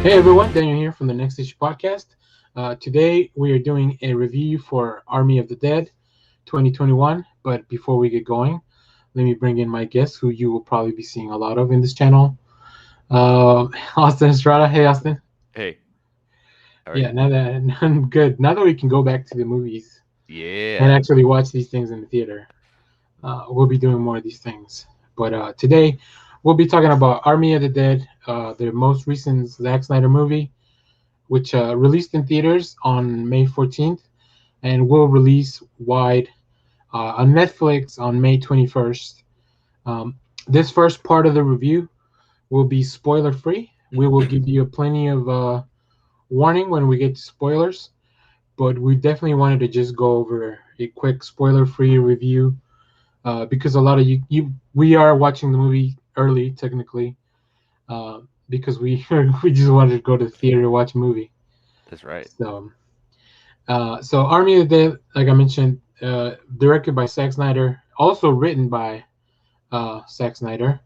Hey everyone, Daniel here from the Next Issue Podcast. Today we are doing a review for Army of the Dead 2021. But before we get going, let me bring in my guest who you will probably be seeing a lot of in this channel, Austin Estrada. Hey Austin. Hey, how are Yeah, you? now that I'm good. Now that we can go back to the movies and Yeah. actually watch these things in the theater, we'll be doing more of these things. But today we'll be talking about Army of the Dead, the most recent Zack Snyder movie, which released in theaters on May 14th and will release wide on Netflix on May 21st. Um, this first part of the review will be spoiler free. We will give you plenty of warning when we get to spoilers, but we definitely wanted to just go over a quick spoiler free review because a lot of we are watching the movie early technically because we we just wanted to go to the theater to watch a movie. That's right. So Army of the Dead, like I mentioned, directed by Zack Snyder, also written by Zack Snyder,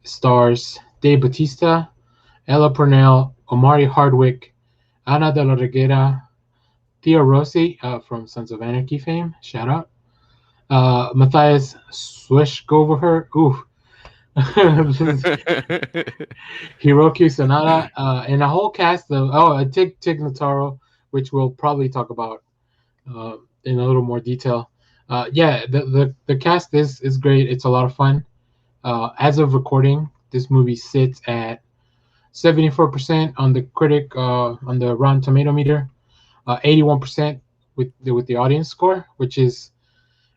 stars Dave Bautista, Ella Purnell, Omari Hardwick, Ana de la Reguera, Theo Rossi from Sons of Anarchy fame, shout out, Matthias Schweighöfer, ooh, Hiroki Sanada, and a whole cast of Tig Notaro, which we'll probably talk about in a little more detail. Yeah, the cast is great. It's a lot of fun. As of recording, this movie sits at 74% on the Rotten Tomato meter, 81% with the audience score, which is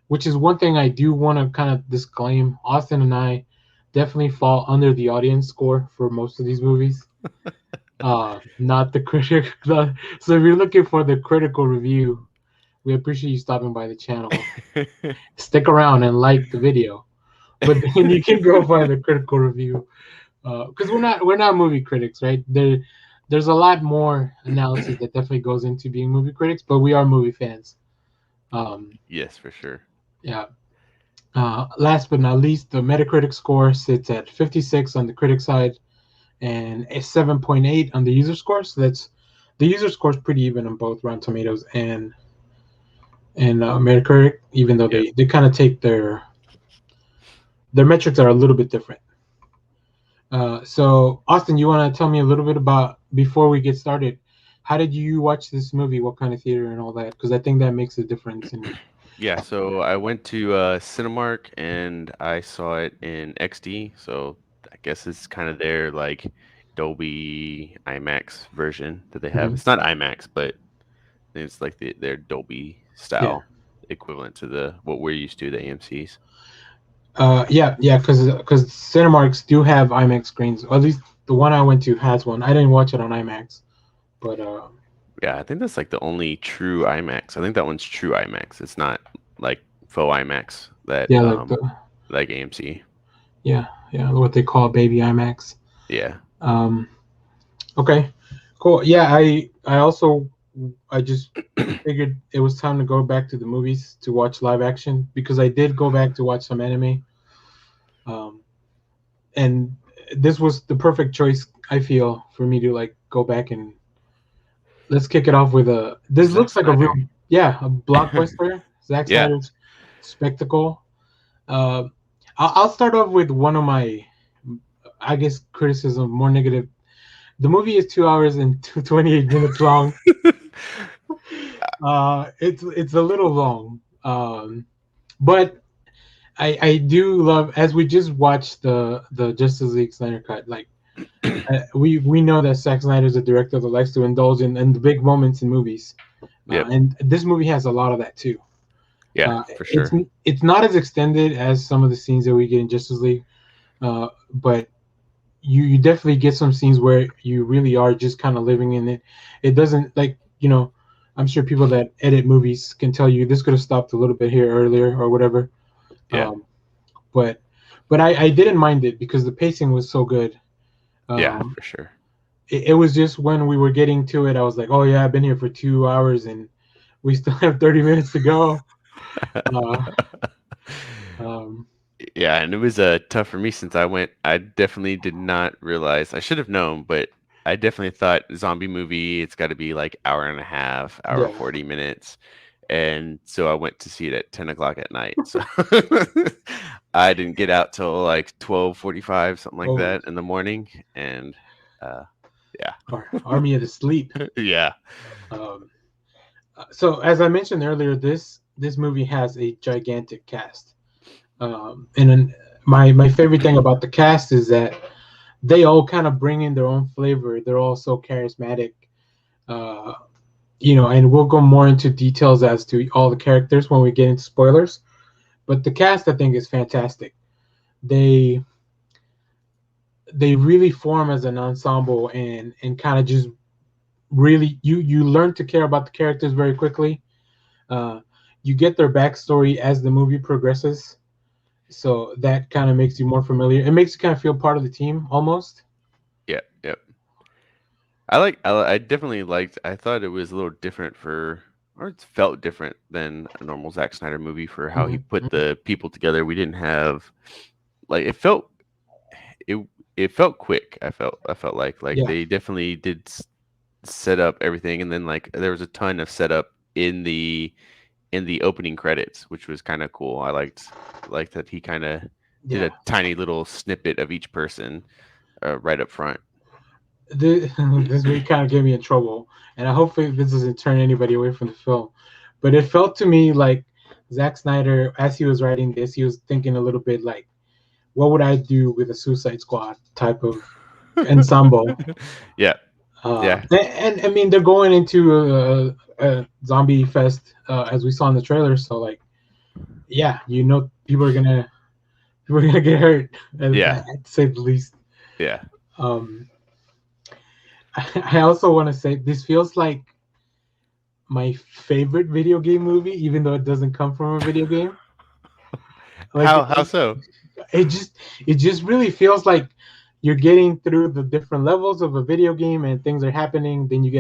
one thing I do want to kind of disclaim. Austin and I definitely fall under the audience score for most of these movies, not the critic. So if you're looking for the critical review, we appreciate you stopping by the channel. Stick around and like the video, but then you can go find the critical review because we're not movie critics, right? There's a lot more analysis that definitely goes into being movie critics, but we are movie fans. Um, Yes, for sure. yeah. Last but not least, the Metacritic score sits at 56 on the critic side and a 7.8 on the user score. So that's the user score is pretty even on both Rotten Tomatoes and Metacritic, even though Yep. they kind of take their metrics are a little bit different. So Austin, you want to tell me a little bit about before we get started? How did you watch this movie? What kind of theater and all that? Because I think that makes a difference. In Yeah, so I went to Cinemark and I saw it in XD. So I guess it's kind of their like Dolby IMAX version that they have. Mhm. It's not IMAX, but it's like their Dolby Yeah, style equivalent to the what we're used to, the AMC's. yeah, because Cinemarks do have IMAX screens. Or at least the one I went to has one. I didn't watch it on IMAX, but Yeah, I think that's like the only true IMAX. I think that one's true IMAX. It's not like faux IMAX that yeah, like the like AMC. yeah what they call baby IMAX. Yeah. Um, okay, cool. Yeah, I just figured it was time to go back to the movies to watch live action because I did go back to watch some anime. Um, and this was the perfect choice I feel for me to like go back and let's kick it off with a. This Zack looks like a real Snyder. a blockbuster. Zack Yeah. Snyder's spectacle. Uh, I'll start off with one of my, I guess, criticism more negative. The movie is 2 hours and 28 minutes long. It's a little long, but I do love as we just watched the Justice League Snyder cut. Like we know that Zack Snyder is a director that likes to indulge in the big moments in movies, Yep. and this movie has a lot of that too. Yeah, Uh, for it's sure. it's not as extended as some of the scenes that we get in Justice League, but you definitely get some scenes where you really are just kind of living in it. It doesn't like I'm sure people that edit movies can tell you this could have stopped a little bit here earlier or whatever. Yeah. Um, but I didn't mind it because the pacing was so good. Yeah, Um, for sure. it was just when we were getting to it, I was like, oh yeah, I've been here for 2 hours and we still have 30 minutes to go. Uh, um, Yeah, and it was tough for me since I definitely did not realize. I should have known, but I definitely thought zombie movie. It's got to be like hour and a half, hour Yeah. 40 minutes, and so I went to see it at 10 o'clock at night. So I didn't get out till like 12:45, something like Oh, that in the morning, and uh, yeah, Army of the Sleep. yeah, Um, so as I mentioned earlier, this movie has a gigantic cast. And my favorite thing about the cast is that they all kind of bring in their own flavor. They're all so charismatic. Uh, and we'll go more into details as to all the characters when we get into spoilers. But the cast, I think, is fantastic. They they really form as an ensemble and kind of just really you learn to care about the characters very quickly. Uh, you get their backstory as the movie progresses, so that kind of makes you more familiar. It makes you kind of feel part of the team almost. yeah, yeah. I definitely liked. I thought it was a little different or it felt different than a normal Zack Snyder movie for how he put Mm-hmm. the people together. We didn't have like it it felt quick. I felt like Yeah, they definitely did set up everything, and then like there was a ton of setup in the opening credits, which was kind of cool. I liked that he kind of did yeah. a tiny little snippet of each person right up front. This, this movie kind of get me in trouble, and I hopefully this doesn't turn anybody away from the film. But it felt to me like Zack Snyder, as he was writing this, he was thinking a little bit like, what would I do with a Suicide Squad type of ensemble? Yeah, yeah, And I mean, they're going into a zombie fest, as we saw in the trailer. So like, yeah, people are gonna get hurt, yeah, to say the least. yeah. Um, I also want to say this feels like my favorite video game movie, even though it doesn't come from a video game. Like How so? it just it just really feels like you're getting through the different levels of a video game and things are happening. Then you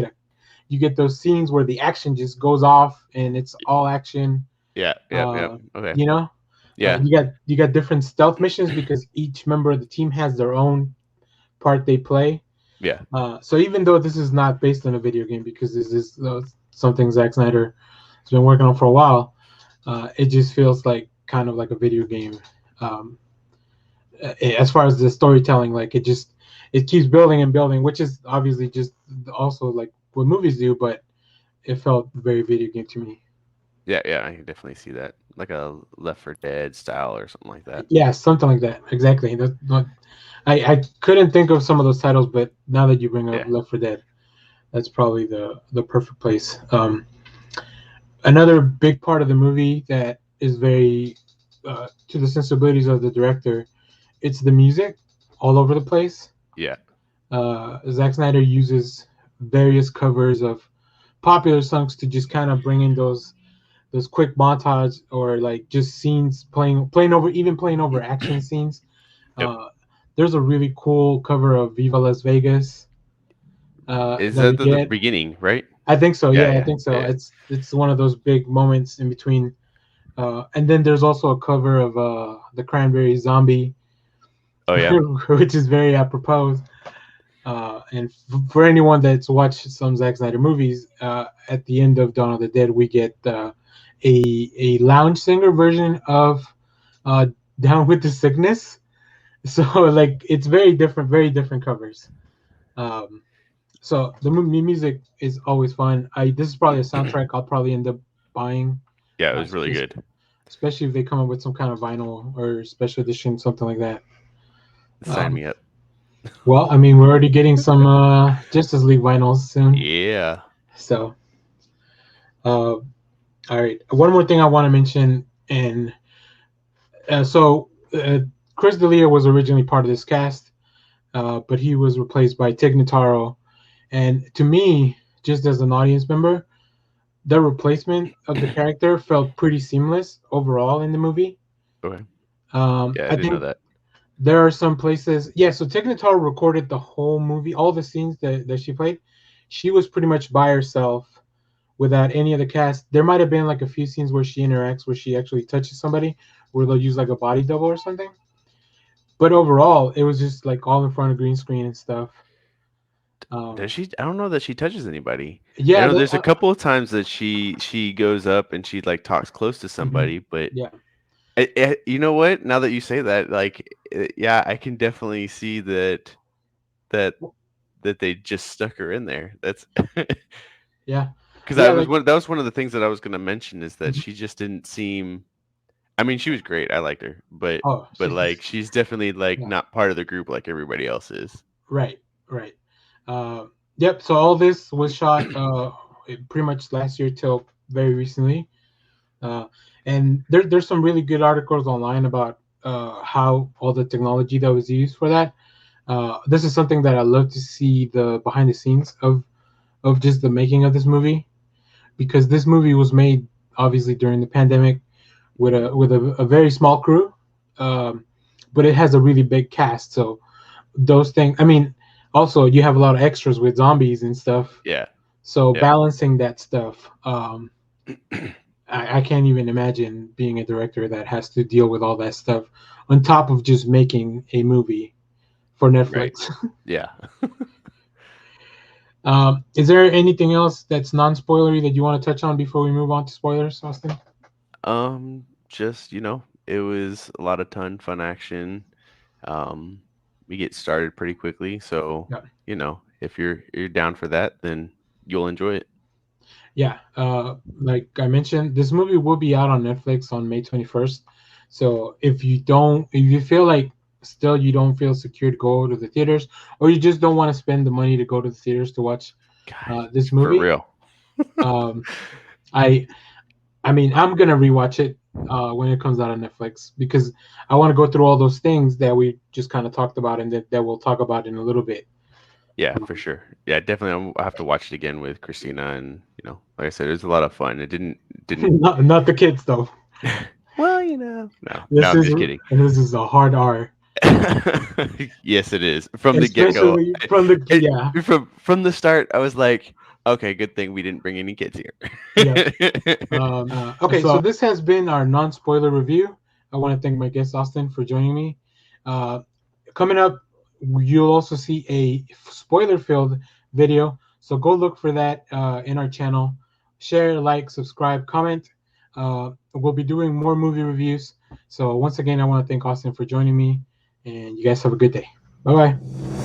get those scenes where the action just goes off and it's all action. Yeah, yeah, yeah. Uh, Okay. you know, Yeah, you got different stealth missions because each member of the team has their own part they play. yeah, So even though this is not based on a video game, because this is something Zack Snyder has been working on for a while, it just feels like kind of like a video game. Um, as far as the storytelling, like it keeps building and building, which is obviously just also like what movies do, but it felt very video game to me. yeah, yeah. I can definitely see that, like a Left 4 Dead style or something like that. Yeah, something like that. Exactly. I couldn't think of some of those titles, but now that you bring up Yeah, Left 4 Dead, that's probably the perfect place. Another big part of the movie that is very to the sensibilities of the director, it's the music all over the place. yeah. Zack Snyder uses various covers of popular songs to just kind of bring in those quick montage or like just scenes playing over action scenes. Yep. Uh, there's a really cool cover of Viva Las Vegas Is that we that the get. beginning, right? I think so. Yeah, Yeah, I yeah, think so. yeah. It's one of those big moments in between. And then there's also a cover of the Cranberry Zombie, Oh yeah, which is very apropos. And for anyone that's watched some Zack Snyder movies, at the end of Dawn of the Dead, we get a lounge singer version of uh, Down with the Sickness. So like it's very different covers. Um, so the music is always fun. I This is probably a soundtrack I'll probably end up buying, yeah. It uh, was really good. especially if they come up with some kind of vinyl or special edition, something like that. Sign Um, me up. well, I mean, we're already getting some Justice League vinyls soon, Yeah, so all right. One more thing I want to mention, and Chris D'Elia was originally part of this cast, but he was replaced by Tig Notaro. And to me, just as an audience member, the replacement of the character felt pretty seamless overall in the movie. okay. Yeah, I I didn't know think that. there are some places. Yeah, so Tig Notaro recorded the whole movie, all the scenes that she played. She was pretty much by herself without any of the cast. There might have been like a few scenes where she interacts, where she actually touches somebody, where they'll use like a body double or something. But overall, it was just like all in front of green screen and stuff. Um, Does she? I don't know that she touches anybody. I yeah, know there's a couple of times that she goes up and she like talks close to mhm, somebody, but yeah, you know what? Now that you say that, like, yeah, I can definitely see that that they just stuck her in there. That's yeah, because yeah. Like, that was one of the things that I was going to mention is that mhm. she just didn't seem. I mean, she was great. I liked her, Oh, but like she's definitely like yeah, not part of the group like everybody else is. right, right. Uh, yep. So all this was shot pretty much last year till very recently. Uh, and there's some really good articles online about how all the technology that was used for that. This is something that I love to see the behind the scenes of just the making of this movie, because this movie was made obviously during the pandemic with a very small crew, um, but it has a really big cast. So those things. I mean, also you have a lot of extras with zombies and stuff. Yeah, So yeah, balancing that stuff. I can't even imagine being a director that has to deal with all that stuff on top of just making a movie for right. Netflix. Yeah. Is there anything else that's non-spoilery that you want to touch on before we move on to spoilers, Austin? Just, it was a lot of fun action. Um, we get started pretty quickly, so, Yeah, if you're down for that, then you'll enjoy it. yeah. Like I mentioned, this movie will be out on Netflix on May 21st. So if you feel like still you don't feel secure to go to the theaters, or you just don't want to spend the money to go to the theaters to watch God, this for movie, real. um, I I mean, I'm gonna rewatch it when it comes out on Netflix, because I want to go through all those things that we just kind of talked about and that we'll talk about in a little bit. Yeah, for sure. Yeah, definitely. I'll have to watch it again with Christina, and like I said, it was a lot of fun. It didn't. Not the kids though. Well, no, no, This I'm is just kidding. this is a hard R, Yes, it is. From the get go, especially from the yeah, from the start, I was like, okay, good thing we didn't bring any kids yeah. here. Okay, so this has been our non-spoiler review. I want to thank my guest Austin for joining me. Uh, Coming up, you'll also see a spoiler-filled video. So go look for that in our channel. Share, like, subscribe, comment. We'll be doing more movie reviews. So once again, I want to thank Austin for joining me, and you guys have a good day. Bye bye.